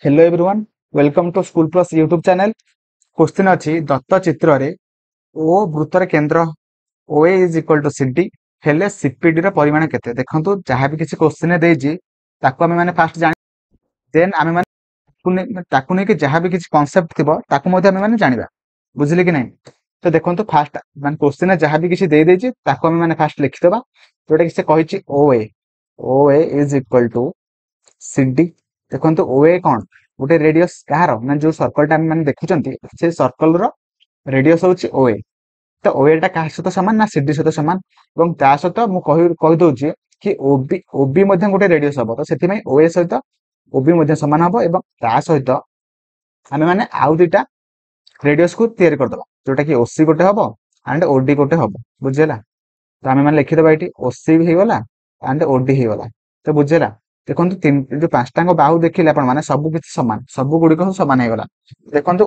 Hello everyone, welcome to school plus YouTube channel. Question अछि दत्त चित्र रे ओ वृत्तर केंद्र OA is equal to CD हेले CPD ର ପରିମାଣ କେତେ। ଦେଖନ୍ତୁ ଯାହା ବି କିଛି क्वेश्चन ଦେଇଛି ତାକୁ ଆମେ ମାନେ ଫାଷ୍ଟ ଜାଣି ଦେନ୍ ଆମେ ମାନେ ତାକୁ ନେଇକି ଯାହା ବି କିଛି କନସେପ୍ଟ ଥିବ ତାକୁ ମଧ୍ୟ ଆମେ ମାନେ ଜାଣିବା। ବୁଝିଲେ କି ନାହିଁ? ତ ଦେଖନ୍ତୁ ଫାଷ୍ଟ ମାନେ क्वेश्चन ଯାହା ବି କିଛି ଦେଇଛି ତାକୁ ଆମେ ମାନେ ଫାଷ୍ଟ ଲେଖିଦେବା। ଯୋଉଟା କି ସେ କହିଛି OA ଇଜ ଇକ୍वल ଟୁ CD। ଦେଖନ୍ତୁ OA କଣ ଗୋଟେ ରେडियस କାହାର ନା ଯୋଉ सर्कल ଟା ଆମେ ମାନେ ଦେଖୁଛନ୍ତି ସେ सर्कल ର ରେडियस ହଉଛି OA। ତ OA ଟା କାହା ସହିତ ସମାନ ନା CD ସହିତ ସମାନ ଏବଂ ତା ସହିତ ମୁଁ କହି ଦଉଛି କି OB ମଧ୍ୟ ଗୋଟେ ରେडियस ହବ। ତ ସେଥିପାଇଁ OA ସହିତ OB ମଧ୍ୟ ସମାନ ହବ ଏବଂ ତା ସହିତ ଆମେ ମାନେ ଆଉ ଦିଟା ରେडियस କୁ ତିଆରି କରିଦବା ଯୋଉଟା କି OC ଗୋଟେ ହବ ଆଣ୍ଡ OD ଗୋଟେ ହବ। ବୁଝିହେଲା? ତ ଆମେ ମାନେ ଲେଖିଦବା ଏଠି OC ବି ହେଇଗଲା ଆଣ୍ଡ OD ହେଇଗଲା। ତ ବୁଝିହେଲା? ଦେଖନ୍ତୁ ଯୋଉ ପାଞ୍ଚଟାଙ୍କ ବାହୁ ଦେଖିଲେ ଆପଣ ମାନେ ସବୁ କିଛି ସମାନ, ସବୁ ଗୁଡିକ ସମାନ ହେଇଗଲା। ଦେଖନ୍ତୁ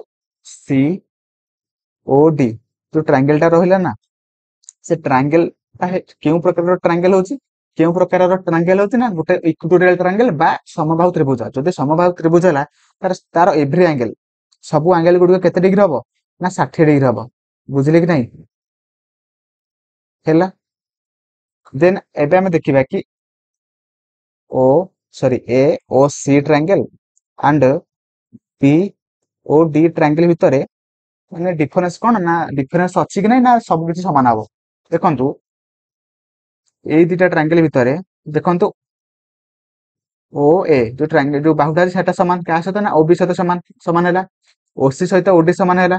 COD ଯୋଉ ଟ୍ରାଙ୍ଗେଲ ଟା ରହିଲା ନା ସେ ଟ୍ରାଙ୍ଗେଲ ଟା କେଉଁ ପ୍ରକାରର ଟ୍ରାଙ୍ଗେଲ ହଉଛି ନା ଗୋଟେ ଇକ୍ୱିଟୋରିଆଲ ଟ୍ରାଙ୍ଗେଲ ବା ସମବାହୁ ତ୍ରିଭୁଜ। ଯଦି ସମବାହୁ ତ୍ରିଭୁଜ ହେଲା ତାର ଏଭ୍ରି ଆଙ୍ଗେଲ ସବୁ ଆଙ୍ଗେଲ ଗୁଡିକ କେତେ ଡିଗ୍ରୀ ହବ ନା 60 ଡିଗ୍ରୀ ହବ। ବୁଝିଲେ କି ନାହିଁ? ହେଲା, ଦେନ୍ ଏବେ ଆମେ ଦେଖିବା କି A O C triangle and B O D triangle ଭିତରେ ମାନେ ଡିଫରେନ୍ସ କଣ ନା ଡିଫରେନ୍ସ ଅଛି କି ନାହିଁ ନା ସବୁ କିଛି ସମାନ ହବ। ଦେଖନ୍ତୁ ଏଇ ଦିଟା ଟ୍ରାଙ୍ଗେଲ ଭିତରେ ଦେଖନ୍ତୁ OA ଯୋଉ ଟ୍ରାଙ୍ଗେଲ ଯୋଉ ବାହୁଟା ଅଛି ସେଟା ସମାନ କାହା ସହିତ ନା OB ସହିତ ସମାନ ହେଲା। OC ସହିତ OD ସମାନ ହେଲା।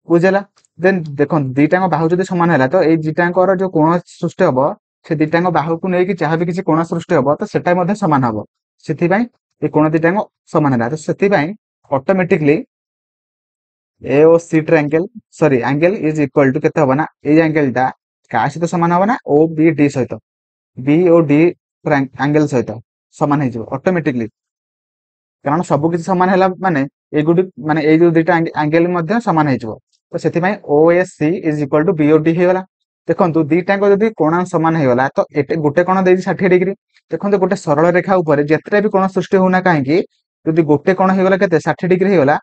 ବୁଝିହେଲା? ଦେନ୍ ଦେଖନ୍ତୁ ଦିଟାଙ୍କ ବାହୁ ଯଦି ସମାନ ହେଲା ତ ଏଇ ଦିଟାଙ୍କର ଯୋଉ କୋଣ ସୃଷ୍ଟି ହବ ସେ ଦିଟାଙ୍କ ବାହୁକୁ ନେଇକି ଯାହା ବି କିଛି କୋଣ ସୃଷ୍ଟି ହବ ତ ସେଟା ମଧ୍ୟ ସମାନ ହବ। ସେଥିପାଇଁ ଏ କୋଣ ଦିଟାଙ୍କ ସମାନ ହେଲା। ତ ସେଥିପାଇଁ automatically AOC triangle angle is equal to କେତେ ହବ ନା ଏଇ ଆଙ୍ଗେଲ ଟା କାହା ସହିତ ସମାନ ହବ ନା OBD ସହିତ BOD ଆଙ୍ଗେଲ ସହିତ ସମାନ ହେଇଯିବ ଅଟୋମେଟିକଲି। କାରଣ ସବୁ କିଛି ସମାନ ହେଲା ମାନେ ଏଇ ଯୋଉ ଦିଟା ଆଙ୍ଗେଲ ମଧ୍ୟ ସମାନ ହେଇଯିବ। ତ ସେଥିପାଇଁ OAC is equal to BOD ହେଇଗଲା। ଦେଖନ୍ତୁ ଦିଟାଙ୍କ ଯଦି କୋଣ ସମାନ ହେଇଗଲା ତ ଗୋଟେ କୋଣ ଦେଇଛି 60 ଡିଗ୍ରୀ। ଦେଖନ୍ତୁ ଗୋଟେ ସରଳ ରେଖା ଉପରେ ଯେତେଟା ବି କୋଣ ସୃଷ୍ଟି ହଉନା କାହିଁକି ଯଦି ଗୋଟେ କୋଣ ହେଇଗଲା କେତେ 60 ଡିଗ୍ରୀ ହେଇଗଲା,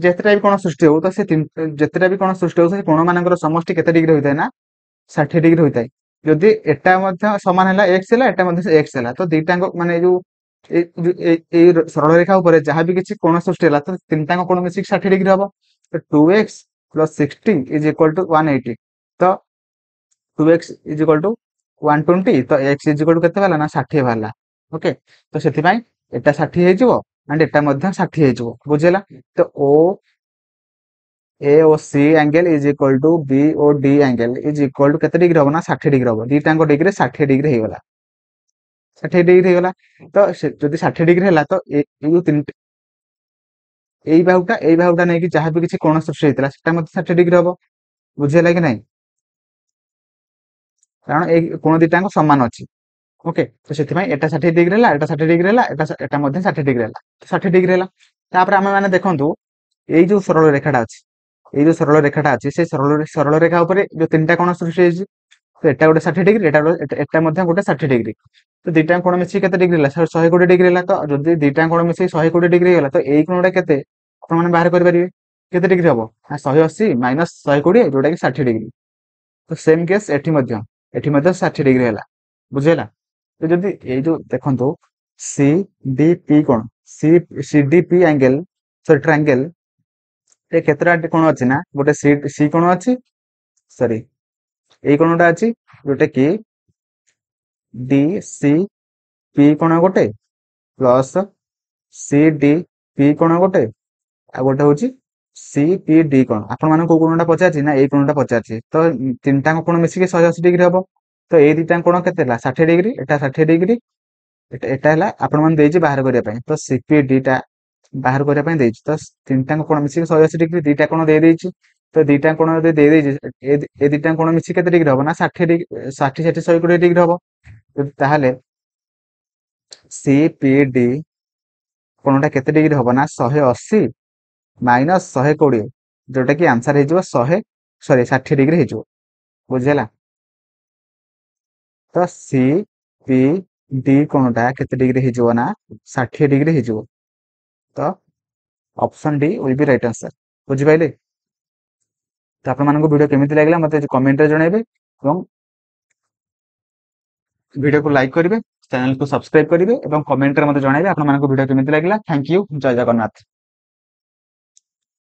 ଯେତେଟା ବି କୋଣ ସୃଷ୍ଟି ହଉ ତ ସେ ଯେତେଟା ବି କୋଣ ସୃଷ୍ଟି ହଉ ସେ କୋଣ ମାନଙ୍କର ସମଷ୍ଟି କେତେ ଡିଗ୍ରୀ ହୋଇଥାଏ ନା 60 ଡିଗ୍ରୀ ହୋଇଥାଏ। ଯଦି ଏଟା ମଧ୍ୟ ସମାନ ହେଲା x ହେଲା ଏଟା ମଧ୍ୟ x ହେଲା ତ ଦିଟାଙ୍କ ମାନେ ଯୋଉ ଏଇ ସରଳ ରେଖା ଉପରେ ଯାହା ବି କିଛି କୋଣ ସୃଷ୍ଟି ହେଲା ତ ତିନିଟାଙ୍କ କୋଣ ମିଶିକି 60 ଡିଗ୍ରୀ ହବ। ତ 2x plus 60 is equal to 180। ତ 2x is equal to 120 ତ x is equal to କେତେ ବାହାରିଲା ନା 60 ବାହାରିଲା। ଓକେ, ତ ସେଥିପାଇଁ ଏଟା 60 ହେଇଯିବ ଆଣ୍ଡ ଏଟା ମଧ୍ୟ 60 ହେଇଯିବ। ବୁଝିହେଲା? ତ AOC angle is equal to BOD angle is equal to କେତେ ଡିଗ୍ରୀ ହବ ନା 60 ଡିଗ୍ରୀ ହବ। ଦିଟାଙ୍କ ଡିଗ୍ରୀ 60 ଡିଗ୍ରୀ ହେଇଗଲା। 60 ଡିଗ୍ରୀ ହେଇଗଲା। ତ ଯଦି 60 ଡିଗ୍ରୀ ହେଲା ତ ଏଇ ବାହୁଟା ନେଇକି ଯାହା ବି କିଛି କୋଣ ସୃଷ୍ଟି ହେଇଥିଲା ସେଟା ମଧ୍ୟ 60 ଡିଗ୍ରୀ ହବ। ବୁଝିହେଲା କି ନାହିଁ? କାରଣ ଏଇ କୋଣ ଦିଟାଙ୍କ ସମାନ ଅଛି। ଓକେ, ତ ସେଥିପାଇଁ ଏଟା 60 ଡିଗ୍ରୀ ହେଲା ଏଟା 60 ଡିଗ୍ରୀ ହେଲା ଏଟା ମଧ୍ୟ 60 ଡିଗ୍ରୀ ହେଲା। 60 ଡିଗ୍ରୀ ହେଲା। ତାପରେ ଆମେ ମାନେ ଦେଖନ୍ତୁ ଏଇ ଯୋଉ ସରଳ ରେଖାଟା ଅଛି ସେଇ ସରଳ ରେଖା ଉପରେ ଯୋଉ ତିନିଟା କୋଣ ସୃଷ୍ଟି ହେଇଛି ତ ଏଟା ଗୋଟେ 60 ଡିଗ୍ରୀ ଏଟା ମଧ୍ୟ ଗୋଟେ 60 ଡିଗ୍ରୀ। ତ ଦିଟା କୋଣ ମିଶିକି କେତେ ଡିଗ୍ରୀ ହେଲା 120 ଡିଗ୍ରୀ ହେଲା। ତ ଯଦି ଦିଟା କୋଣ ମିଶିକି 120 ଡିଗ୍ରୀ ହେଇଗଲା ତ ଏଇ କୋଣଟା କେତେ ଆପଣ ମାନେ ବାହାର କରିପାରିବେ କେତେ ଡିଗ୍ରୀ ହବ ନା 180 ମାଇନସ 120 ଯୋଉଟା କି 60 ଡିଗ୍ରୀ। ତ ସେମ୍ କେସ୍ ଏଠି ମଧ୍ୟ 60 ଡିଗ୍ରୀ ହେଲା। ବୁଝିହେଲା? ତ ଯଦି ଏଇ ଯୋଉ ଦେଖନ୍ତୁ CDP କୋଣ CDP ଆଙ୍ଗେଲ ଟ୍ରାଙ୍ଗେଲ ଏ କେତେଟା କୋଣ ଅଛି ନା ଗୋଟେ ସି କୋଣ ଅଛି, ସରି ଏଇ କୋଣଟା ଅଛି ଯୋଉଟା କି DCP କୋଣ ଗୋଟେ ପ୍ଲସ CDP କୋଣ ଗୋଟେ ଆଉ ଗୋଟେ ହଉଛି CPD କୋଣ। ଆପଣ ମାନଙ୍କୁ କୋଉ କୋଣଟା ପଚାରିଛି ନା ଏଇ କୋଣଟା ପଚାରିଛି। ତ ତିନିଟାଙ୍କ କୋଣ ମିଶିକି 180 ଡିଗ୍ରୀ ହବ। ତ ଏଇ ଦିଟାଙ୍କ କୋଣ କେତେ ହେଲା 60 ଡିଗ୍ରୀ ଏଟା 60 ଡିଗ୍ରୀ ଏଟା ହେଲା ଆପଣ ମାନେ ଦେଇଛି ବାହାର କରିବା ପାଇଁ। ତ CPD ଟା ବାହାର କରିବା ପାଇଁ ଦେଇଛି। ତ ତିନିଟାଙ୍କ କୋଣ ମିଶିକି 180 ଡିଗ୍ରୀ ଦିଟା କୋଣ ଦେଇଦେଇଛି। ତ ଦିଟା କୋଣ ଯଦି ଦେଇଦେଇଛି ଏ ଦିଟା କୋଣ ମିଶିକି କେତେ ଡିଗ୍ରୀ ହବ ନା 60 ଡିଗ୍ରୀ 60 60 120 ଡିଗ୍ରୀ ହବ। ତାହେଲେ CPD କୋଣଟା କେତେ ଡିଗ୍ରୀ ହବ ନା 180 ମାଇନସ 120 ଯୋଉଟା କି ଆନ୍ସର ହେଇଯିବ 60 ଡିଗ୍ରୀ ହେଇଯିବ। ବୁଝିହେଲା? ତ CPD ଡି କୋଣଟା କେତେ ଡିଗ୍ରୀ ହେଇଯିବ ନା 60 ଡିଗ୍ରୀ ହେଇଯିବ। ତ option D will be right answer. ବୁଝିପାରିଲେ? ତ ଆପଣମାନଙ୍କୁ ଭିଡ଼ିଓ କେମିତି ଲାଗିଲା ମୋତେ କମେଣ୍ଟରେ ଜଣାଇବେ ଏବଂ ଭିଡ଼ିଓକୁ ଲାଇକ୍ କରିବେ, ଚ୍ୟାନେଲକୁ ସବସ୍କ୍ରାଇବ କରିବେ ଏବଂ କମେଣ୍ଟରେ ମୋତେ ଜଣାଇବେ ଆପଣମାନଙ୍କୁ ଭିଡ଼ିଓ କେମିତି ଲାଗିଲା। Thank you. ଜୟ ଜଗନ୍ନାଥ।